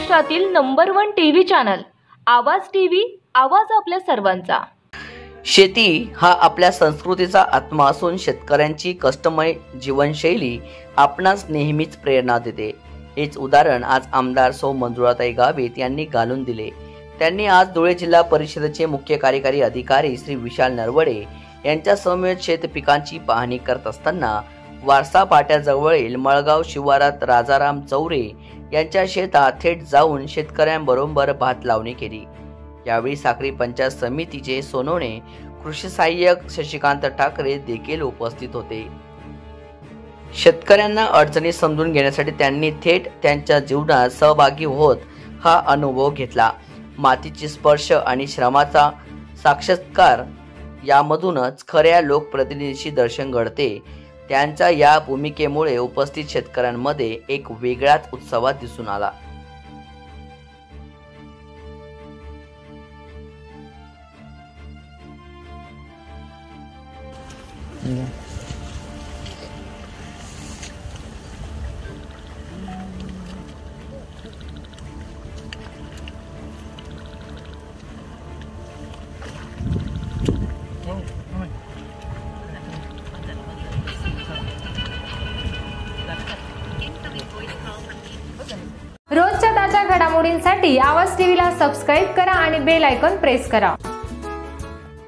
महाराष्ट्रातील number 1 TV channel आवाज TV, आवाज आपल्या सर्वांचा। शेती हा आपल्या संस्कृतीचा आत्मा असून शेतकऱ्यांची कष्टमय जीवनशैली आपणास नेहमीच प्रेरणा देते। हेच उदाहरण आज आमदार सौ मंजुळाताई गावित यांनी घालून दिले। त्यांनी आज धुळे जिल्हा परिषदेचे मुख्य कार्यकारी अधिकारी श्री विशाल नरवडे यांच्या समवेत शेत पिकांची पाहणी करत असताना वारसा पाट्याजवळील मळगाव शिवारात राजाराम चौरे यांच्या शेतात थेट जाऊन शेतकऱ्यांबरोबर भात लावणी केली। यावेळी साक्री पंचायत समितीचे सोनवणे कृषी सहाय्यक शशिकांत ठाकरे देखील उपस्थित होते। शेतकऱ्यांना अडचणी समजून घेण्यासाठी त्यांनी थेट त्यांच्या जीवनात सहभागी होत हा अनुभव घेतला। मातीची स्पर्श आणि श्रमाचा साक्षात्कार यामधूनच खऱ्या लोकप्रतिनिधीशी दर्शन घडते। त्यांच्या या भूमिकेमुळे उपस्थित शेतकऱ्यांमध्ये एक वेगळाच उत्सव दिसून आला। रोजच्या ताज्या घडामोडींसाठी आवाज टीव्हीला सबस्क्राइब करा आणि बेल आयकॉन प्रेस करा।